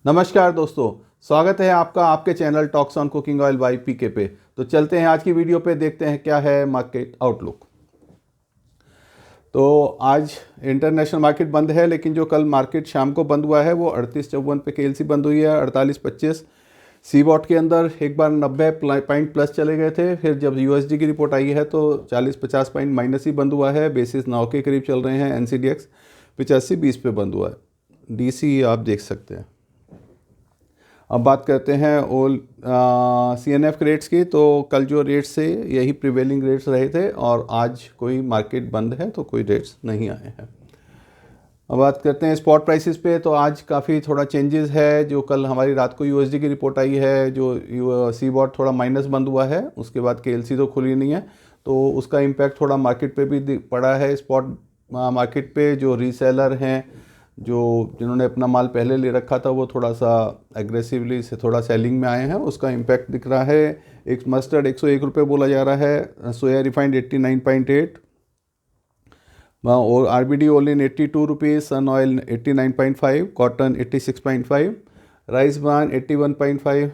नमस्कार दोस्तों, स्वागत है आपका आपके channel talks on cooking oil by PK पे। तो चलते हैं आज की वीडियो पे, देखते हैं क्या है मार्केट आउटलुक। तो आज इंटरनेशनल मार्केट बंद है, लेकिन जो कल मार्केट शाम को बंद हुआ है वो 38.54 पे केएलसी बंद हुई है। 48.25 सीबॉट के अंदर एक बार 90 पॉइंट प्लस चले गए थे, फिर जब यूएसडी की रिपोर्ट आई है तो 40-50 पॉइंट माइनस ही बंद हुआ है। बेसिस 9 के करीब चल रहे हैं। एनसीडीएक्स 85-20 पे बंद हुआ है। डीसी आप देख सकते हैं। अब बात करते हैं ओल CNF रेट्स की। तो कल जो रेट्स थे यही प्रिवेलिंग रेट्स रहे थे और आज कोई मार्केट बंद है तो कोई रेट्स नहीं आए हैं। अब बात करते हैं स्पॉट प्राइसेस पे। तो आज काफ़ी थोड़ा चेंजेस है। जो कल हमारी रात को यूएसडी की रिपोर्ट आई है, जो सीबॉट थोड़ा माइनस बंद हुआ है, उसके बाद केएलसी तो खुली नहीं है, तो उसका इम्पैक्ट थोड़ा मार्केट पे भी पड़ा है। स्पॉट मार्केट पे जो रीसेलर हैं, जिन्होंने अपना माल पहले ले रखा था, वो थोड़ा सा एग्रेसिवली से थोड़ा सेलिंग में आए हैं, उसका इम्पैक्ट दिख रहा है। एक मस्टर्ड 101 रुपये बोला जा रहा है, सोया रिफाइंड 89.8 और RBD olein 82 rupees, sun oil 89.5, cotton 86.5, rice bran 81.5,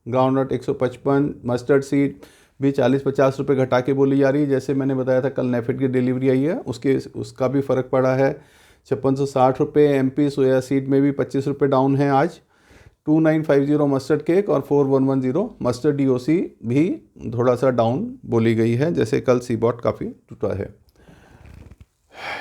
groundnut 155, mustard seed भी 40-50 रुपये घटा के बोली जा रही है। जैसे मैंने बताया था कल नेफेड की डिलीवरी आई है, उसका भी फ़र्क पड़ा है। 5660 रुपये। MP सोया सीड में भी 25 रुपये डाउन है आज। 2950 मस्टर्ड केक और 4110 मस्टर्ड DOC भी थोड़ा सा डाउन बोली गई है, जैसे कल सीबॉट काफ़ी टूटा है।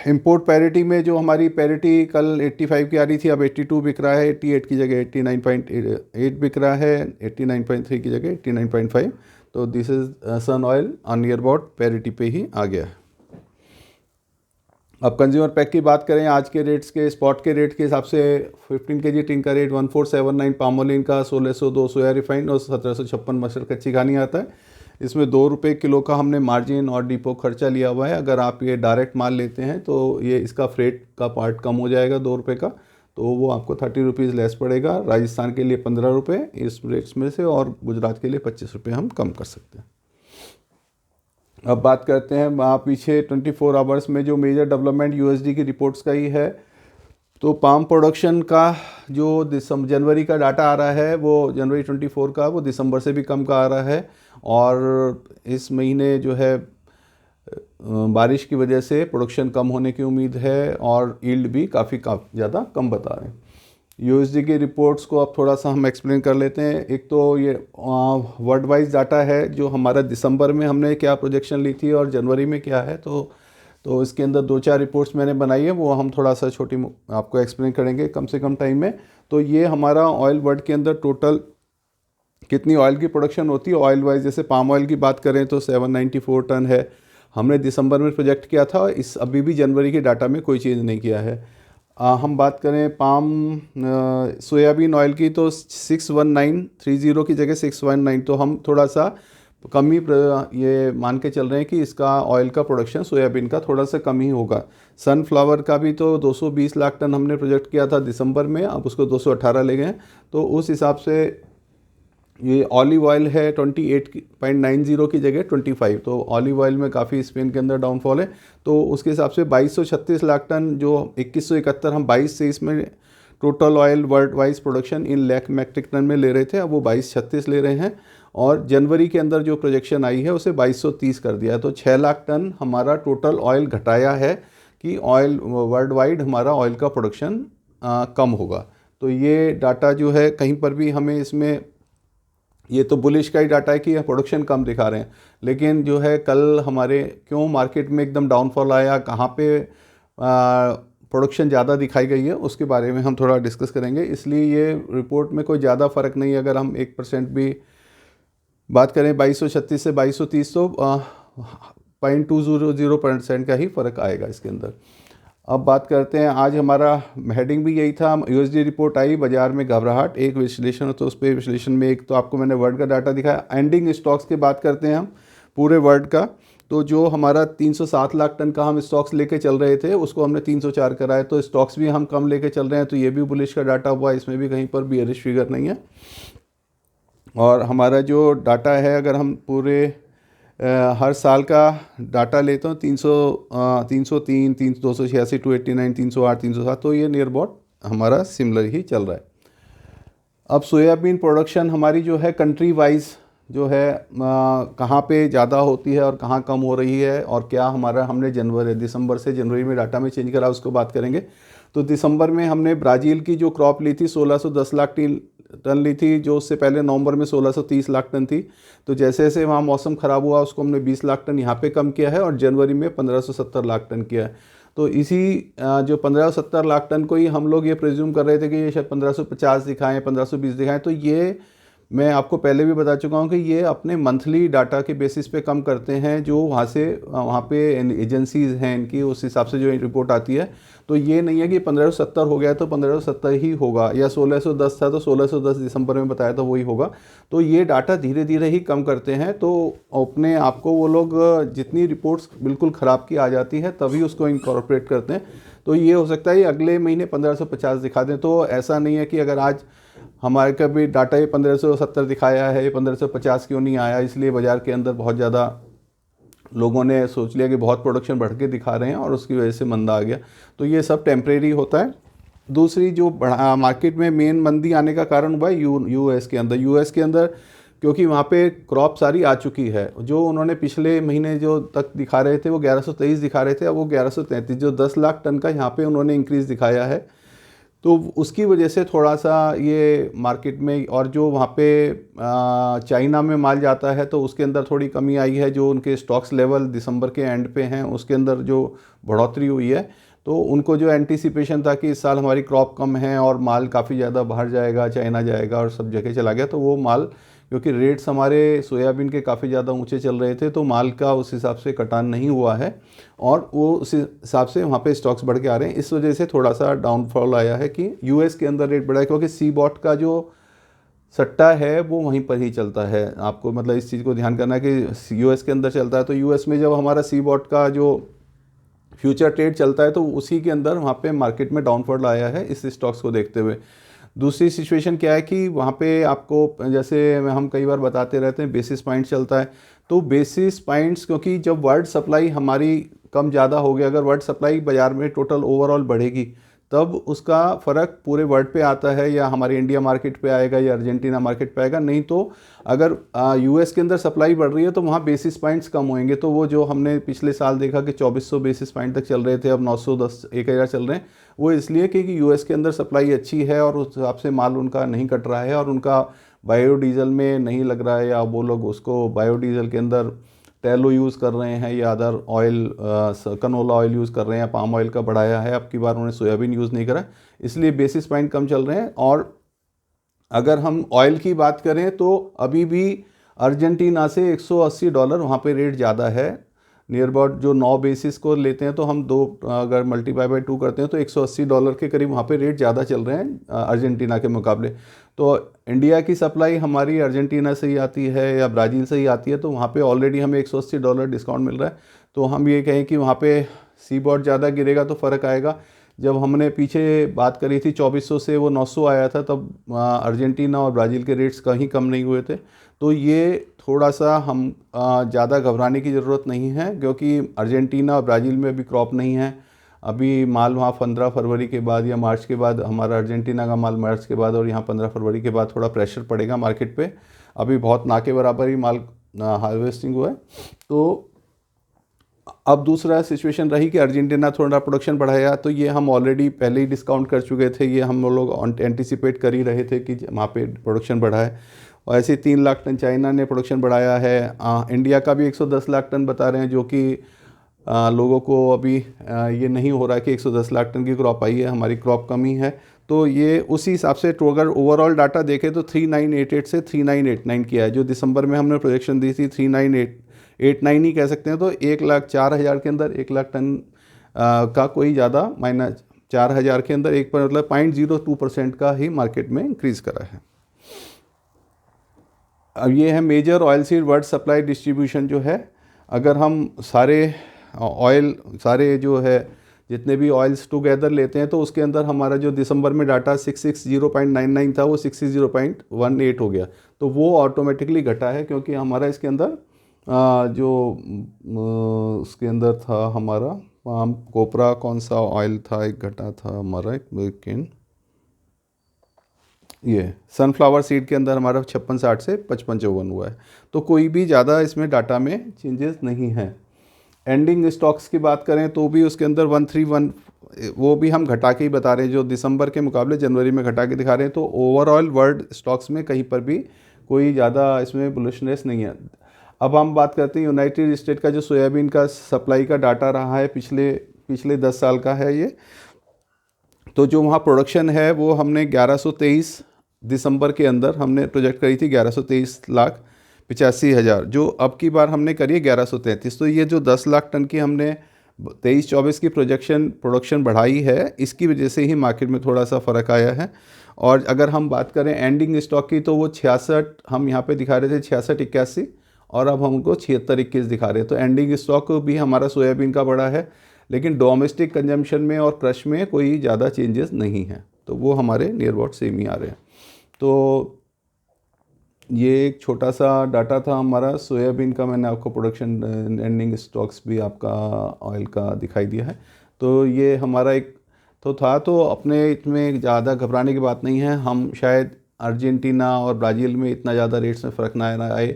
इंपोर्ट पैरिटी में जो हमारी पैरिटी कल 85 की आ रही थी, अब 82 बिक रहा है। 88 की जगह 89.8 बिक रहा है। 89.3 की जगह 89.5। तो this is sun oil on near about parity पे ही आ गया है। अब कंज्यूमर पैक की बात करें, आज के रेट्स के स्पॉट के रेट के हिसाब से 15 kg टिन का रेट 1479, पामोलिन का 1602 सोया रिफाइंड और 1756 मस्टर्ड कच्ची घानी आता है। इसमें 2 रुपये किलो का हमने मार्जिन और डिपो खर्चा लिया हुआ है। अगर आप ये डायरेक्ट माल लेते हैं तो ये इसका फ्रेट का पार्ट कम हो जाएगा 2 रुपये का, तो वो आपको 30 रुपीज़ लेस पड़ेगा। राजस्थान के लिए 15 रुपये इस रेट्स में से, और गुजरात के लिए 25 रुपये हम कम कर सकते हैं। अब बात करते हैं पीछे 24 आवर्स में जो मेजर डेवलपमेंट USD की रिपोर्ट्स का ही है। तो पाम प्रोडक्शन का जो जनवरी का डाटा आ रहा है, वो जनवरी 24 का वो दिसंबर से भी कम का आ रहा है। और इस महीने जो है बारिश की वजह से प्रोडक्शन कम होने की उम्मीद है और यील्ड भी काफ़ी ज़्यादा कम बता रहे हैं। USD की रिपोर्ट्स को अब थोड़ा सा हम एक्सप्लेन कर लेते हैं। एक तो ये वर्ल्ड वाइज डाटा है, जो हमारा दिसंबर में हमने क्या प्रोजेक्शन ली थी और जनवरी में क्या है। तो इसके अंदर 2-4 रिपोर्ट्स मैंने बनाई है, वो हम थोड़ा सा छोटी आपको एक्सप्लेन करेंगे कम से कम टाइम में। तो ये हमारा ऑयल वर्ल्ड के अंदर टोटल कितनी ऑयल की प्रोडक्शन होती है ऑयल वाइज। जैसे पाम ऑयल की बात करें तो 794 टन है, हमने दिसंबर में प्रोजेक्ट किया था। अभी भी जनवरी के डाटा में कोई चेंज नहीं किया है। हम बात करें पाम सोयाबीन ऑयल की तो 61930 की जगह 619, तो हम थोड़ा सा कम ही ये मान के चल रहे हैं कि इसका ऑयल का प्रोडक्शन सोयाबीन का थोड़ा सा कम ही होगा। सनफ्लावर का भी तो 220 लाख टन हमने प्रोजेक्ट किया था दिसंबर में, अब उसको 218 ले गए। तो उस हिसाब से ये ऑलिव ऑयल है 28.90 की जगह 25, तो ऑलिव ऑयल में काफ़ी स्पेन के अंदर डाउनफॉल है। तो उसके हिसाब से 2236 लाख टन, जो 2171 हम 22-23 में total oil world wise production in lakh metric ton में ले रहे थे, अब वो 2236 ले रहे हैं। और जनवरी के अंदर जो प्रोजेक्शन आई है उसे 2230 कर दिया है। तो 6 लाख टन हमारा टोटल ऑयल घटाया है कि ऑयल वर्ल्ड वाइड हमारा ऑयल का प्रोडक्शन कम होगा। तो ये डाटा जो है कहीं पर भी हमें इसमें, ये तो बुलिश का ही डाटा है कि यह प्रोडक्शन कम दिखा रहे हैं, लेकिन जो है कल हमारे क्यों मार्केट में एकदम डाउनफॉल आया, कहाँ पे प्रोडक्शन ज़्यादा दिखाई गई है, उसके बारे में हम थोड़ा डिस्कस करेंगे। इसलिए ये रिपोर्ट में कोई ज़्यादा फ़र्क नहीं है। अगर हम 1% भी बात करें 2236 से 2230, तो 0.200% का ही फ़र्क आएगा इसके अंदर। अब बात करते हैं, आज हमारा हेडिंग भी यही था। USD रिपोर्ट आई, बाजार में घबराहट, एक विश्लेषण, तो उस पर विश्लेषण में एक तो आपको मैंने वर्ल्ड का डाटा दिखाया। एंडिंग स्टॉक्स की बात करते हैं हम पूरे वर्ल्ड का। तो जो हमारा 307 लाख टन का हम स्टॉक्स लेके चल रहे थे, उसको हमने 304 कराए। तो स्टॉक्स भी हम कम लेके चल रहे हैं, तो ये भी बुलिश का डाटा हुआ, इसमें भी कहीं पर बियरिश फिगर नहीं है। और हमारा जो डाटा है, अगर हम पूरे हर साल का डाटा लेता हूँ, 303, 286, 289, 308, 307, तो ये नियर अबाउट हमारा सिमिलर ही चल रहा है। अब सोयाबीन प्रोडक्शन हमारी जो है कंट्री वाइज जो है कहाँ पे ज़्यादा होती है और कहाँ कम हो रही है, और क्या हमारा हमने दिसंबर से जनवरी में डाटा में चेंज करा, उसको बात करेंगे। तो दिसंबर में हमने ब्राज़ील की जो क्रॉप ली थी 1610 लाख टन ली थी, जो उससे पहले नवंबर में 1630 लाख टन थी। तो जैसे जैसे वहाँ मौसम ख़राब हुआ उसको हमने 20 लाख टन यहाँ पे कम किया है, और जनवरी में 1570 लाख टन किया है। तो इसी जो 1570 लाख टन को ही हम लोग ये प्रिज्यूम कर रहे थे कि ये शायद 1550 दिखाएं, 1520 दिखाएं। तो ये मैं आपको पहले भी बता चुका हूँ कि ये अपने मंथली डाटा के बेसिस पे कम करते हैं, जो वहाँ पे एजेंसीज़ हैं इनकी, उस हिसाब से जो रिपोर्ट आती है। तो ये नहीं है कि 1570 हो गया तो 1570 ही होगा, या 1610 था तो 1610 दिसंबर में बताया था वही होगा। तो ये डाटा धीरे धीरे ही कम करते हैं। तो अपने आप को वो लोग जितनी रिपोर्ट्स बिल्कुल ख़राब की आ जाती है तभी उसको इनकॉर्पोरेट करते हैं। तो ये हो सकता है अगले महीने 1550 दिखा दें। तो ऐसा नहीं है कि अगर आज हमारे का भी डाटा ये 1570 दिखाया है, ये 1550 क्यों नहीं आया, इसलिए बाज़ार के अंदर बहुत ज़्यादा लोगों ने सोच लिया कि बहुत प्रोडक्शन बढ़ के दिखा रहे हैं और उसकी वजह से मंदा आ गया। तो ये सब टेम्परेरी होता है। दूसरी जो मार्केट में मेन मंदी आने का कारण हुआ है यूएस के अंदर, क्योंकि वहाँ पे क्रॉप सारी आ चुकी है। जो उन्होंने पिछले महीने जो तक दिखा रहे थे वो 1123 दिखा रहे थे, अब वो 1133, जो 10 लाख टन का यहाँ पे उन्होंने इंक्रीज़ दिखाया है। तो उसकी वजह से थोड़ा सा ये मार्केट में, और जो वहाँ पे चाइना में माल जाता है तो उसके अंदर थोड़ी कमी आई है। जो उनके स्टॉक्स लेवल दिसंबर के एंड पे हैं उसके अंदर जो बढ़ोतरी हुई है, तो उनको जो एंटीसिपेशन था कि इस साल हमारी क्रॉप कम है और माल काफ़ी ज़्यादा बाहर जाएगा, चाइना जाएगा और सब जगह चला गया, तो वो माल, क्योंकि रेट्स हमारे सोयाबीन के काफ़ी ज़्यादा ऊंचे चल रहे थे, तो माल का उस हिसाब से कटान नहीं हुआ है और वो उस हिसाब से वहाँ पे स्टॉक्स बढ़ के आ रहे हैं। इस वजह से थोड़ा सा डाउनफॉल आया है कि यूएस के अंदर रेट बढ़ा है, क्योंकि सी बॉट का जो सट्टा है वो वहीं पर ही चलता है। आपको मतलब इस चीज़ को ध्यान करना है कि यूएस के अंदर चलता है। तो यूएस में जब हमारा सी बॉट का जो फ्यूचर ट्रेड चलता है तो उसी के अंदर वहाँ पे मार्केट में डाउनफॉल आया है इस स्टॉक्स को देखते हुए। दूसरी सिचुएशन क्या है कि वहाँ पे आपको, जैसे हम कई बार बताते रहते हैं, बेसिस पॉइंट्स चलता है। तो बेसिस पॉइंट्स, क्योंकि जब वर्ल्ड सप्लाई हमारी कम ज़्यादा हो गया, अगर वर्ल्ड सप्लाई बाज़ार में टोटल ओवरऑल बढ़ेगी तब उसका फ़र्क पूरे वर्ल्ड पे आता है, या हमारे इंडिया मार्केट पे आएगा या अर्जेंटीना मार्केट पे आएगा। नहीं तो अगर यूएस के अंदर सप्लाई बढ़ रही है तो वहाँ बेसिस पॉइंट्स कम होंगे। तो वो जो हमने पिछले साल देखा कि 2400 बेसिस पॉइंट तक चल रहे थे, अब 910 1000 चल रहे हैं, वो इसलिए क्योंकि यूएस के अंदर सप्लाई अच्छी है और उस हिसाब से माल उनका नहीं कट रहा है, और उनका बायोडीज़ल में नहीं लग रहा है, या वो लोग उसको बायोडीज़ल के अंदर टैलो यूज़ कर रहे हैं या other oil, canola oil use कर रहे हैं, या पाम ऑयल का बढ़ाया है। अब की बार उन्होंने सोयाबीन यूज़ नहीं करा, इसलिए बेसिस पॉइंट कम चल रहे हैं। और अगर हम ऑयल की बात करें तो अभी भी अर्जेंटीना से $180 वहाँ पे रेट ज़्यादा है। नियर अबाउट जो 9 बेसिस को लेते हैं तो हम दो अगर मल्टीप्लाई बाय 2 करते हैं तो $180 के करीब वहाँ पे रेट ज़्यादा चल रहे हैं अर्जेंटीना के मुकाबले। तो इंडिया की सप्लाई हमारी अर्जेंटीना से ही आती है या ब्राज़ील से ही आती है, तो वहाँ पे ऑलरेडी हमें $180 डिस्काउंट मिल रहा है। तो हम ये कहें कि वहाँ पे सी बॉट ज़्यादा गिरेगा तो फ़र्क आएगा। जब हमने पीछे बात करी थी 2400 से वो 900 आया था, तब अर्जेंटीना और ब्राज़ील के रेट्स कहीं कम नहीं हुए थे। तो ये थोड़ा सा हम ज़्यादा घबराने की ज़रूरत नहीं है, क्योंकि अर्जेंटीना और ब्राज़ील में अभी क्रॉप नहीं है। अभी माल वहाँ 15 फरवरी के बाद या मार्च के बाद, हमारा अर्जेंटीना का माल मार्च के बाद, और यहाँ 15 फरवरी के बाद थोड़ा प्रेशर पड़ेगा मार्केट पे। अभी बहुत ना के बराबर ही माल हार्वेस्टिंग हुआ है। तो अब दूसरा सिचुएशन रही कि अर्जेंटीना थोड़ा प्रोडक्शन बढ़ाया, तो ये हम ऑलरेडी पहले ही डिस्काउंट कर चुके थे, ये हम लोग एंटिसिपेट कर ही रहे थे कि वहाँ पे प्रोडक्शन बढ़ा है। और ऐसे 3 लाख टन चाइना ने प्रोडक्शन बढ़ाया है। इंडिया का भी 110 लाख टन बता रहे हैं, जो कि लोगों को अभी ये नहीं हो रहा है कि 110 लाख टन की क्रॉप आई है, हमारी क्रॉप कमी है। तो ये उसी हिसाब से तो अगर ओवरऑल डाटा देखें तो 3988 से 3989 किया है। जो दिसंबर में हमने प्रोजेक्शन दी थी 3989 ही कह सकते हैं। तो 1,04,000 के अंदर 1 लाख टन का कोई ज़्यादा माइनस 4,000 के अंदर एक पर मतलब 0.02% का ही मार्केट में इंक्रीज़ करा है। अब ये है major oil seed world supply distribution जो है। अगर हम सारे जो है जितने भी ऑयल्स टुगेदर लेते हैं तो उसके अंदर हमारा जो दिसंबर में डाटा 660.99 था वो 660.18 हो गया। तो वो ऑटोमेटिकली घटा है, क्योंकि हमारा इसके अंदर उसके अंदर था हमारा पाम कोपरा कौन सा ऑयल था, एक घटा था हमारा, एक लेकिन ये सनफ्लावर सीड के अंदर हमारा 56-60 से 55-54 हुआ है। तो कोई भी ज़्यादा इसमें डाटा में चेंजेस नहीं है। एंडिंग स्टॉक्स की बात करें तो भी उसके अंदर 131, वो भी हम घटा के ही बता रहे हैं, जो दिसंबर के मुकाबले जनवरी में घटा के दिखा रहे हैं। तो ओवरऑल वर्ल्ड स्टॉक्स में कहीं पर भी कोई ज़्यादा इसमें बुलिशनेस नहीं है। अब हम बात करते हैं यूनाइटेड स्टेट का जो सोयाबीन का सप्लाई का डाटा रहा है पिछले पिछले 10 साल का है ये। तो जो वहाँ प्रोडक्शन है वो हमने 1123 दिसंबर के अंदर हमने प्रोजेक्ट करी थी 1123,85,000, जो अब की बार हमने करी है 1133। तो ये जो 10 लाख टन की हमने 23-24 की प्रोडक्शन बढ़ाई है, इसकी वजह से ही मार्केट में थोड़ा सा फ़र्क आया है। और अगर हम बात करें एंडिंग स्टॉक की तो वो 66 हम यहाँ पे दिखा रहे थे 66-81, और अब हम उनको 76-21 दिखा रहे हैं। तो एंडिंग स्टॉक भी हमारा सोयाबीन का बड़ा है, लेकिन डोमेस्टिक कंजम्पशन में और क्रश में कोई ज़्यादा चेंजेस नहीं हैं, तो वो हमारे नियर अबाउट सेम ही आ रहे हैं। तो ये एक छोटा सा डाटा था हमारा सोयाबीन का। मैंने आपको प्रोडक्शन एंडिंग स्टॉक्स भी आपका ऑयल का दिखाई दिया है। तो ये हमारा एक तो था। तो अपने इसमें ज़्यादा घबराने की बात नहीं है। हम शायद अर्जेंटीना और ब्राज़ील में इतना ज़्यादा रेट्स में फ़र्क ना आए,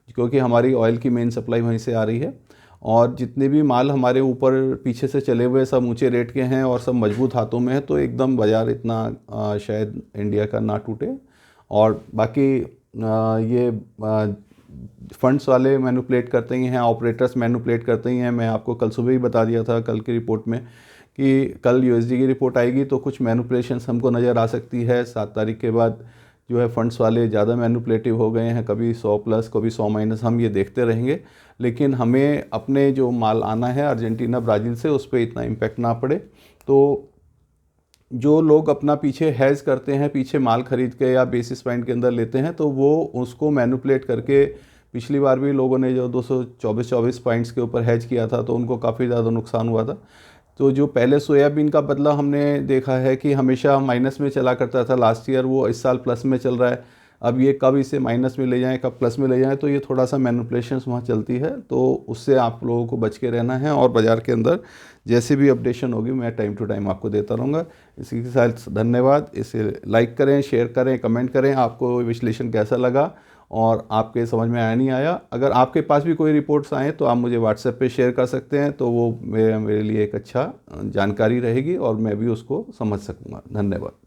क्योंकि हमारी ऑयल की मेन सप्लाई वहीं से आ रही है। और जितने भी माल हमारे ऊपर पीछे से चले हुए सब ऊंचे रेट के हैं और सब मजबूत हाथों में है, तो एकदम बाज़ार इतना शायद इंडिया का ना टूटे। और बाकी ये फंड्स वाले मैनिपुलेट करते ही हैं, ऑपरेटर्स मैनिपुलेट करते ही हैं। मैं आपको कल सुबह ही बता दिया था कल की रिपोर्ट में कि कल यूएसडी की रिपोर्ट आएगी तो कुछ मैनिपुलेशंस हमको नज़र आ सकती है। 7 तारीख के बाद जो है फंड्स वाले ज़्यादा मैनिपुलेटिव हो गए हैं, कभी 100 प्लस कभी 100 माइनस, हम ये देखते रहेंगे। लेकिन हमें अपने जो माल आना है अर्जेंटीना ब्राज़ील से, उस पर इतना इम्पेक्ट ना पड़े। तो जो लोग अपना पीछे हैज करते हैं, पीछे माल खरीद के या बेसिस पॉइंट के अंदर लेते हैं, तो वो उसको मैनिपुलेट करके, पिछली बार भी लोगों ने जो 224 पॉइंट्स के ऊपर हैज किया था तो उनको काफ़ी ज़्यादा नुकसान हुआ था। तो जो पहले सोयाबीन का बदला हमने देखा है कि हमेशा माइनस में चला करता था लास्ट ईयर, वो इस साल प्लस में चल रहा है। अब ये कब इसे माइनस में ले जाएं, कब प्लस में ले जाएं, तो ये थोड़ा सा मैनिपुलेशंस वहाँ चलती है। तो उससे आप लोगों को बच के रहना है, और बाज़ार के अंदर जैसे भी अपडेशन होगी मैं टाइम टू टाइम आपको देता रहूँगा। इसी के साथ धन्यवाद। इसे लाइक करें, शेयर करें, कमेंट करें आपको विश्लेषण कैसा लगा और आपके समझ में आया नहीं आया। अगर आपके पास भी कोई रिपोर्ट्स आएँ तो आप मुझे व्हाट्सएप पे शेयर कर सकते हैं, तो वो मेरे लिए एक अच्छा जानकारी रहेगी और मैं भी उसको समझ सकूँगा। धन्यवाद।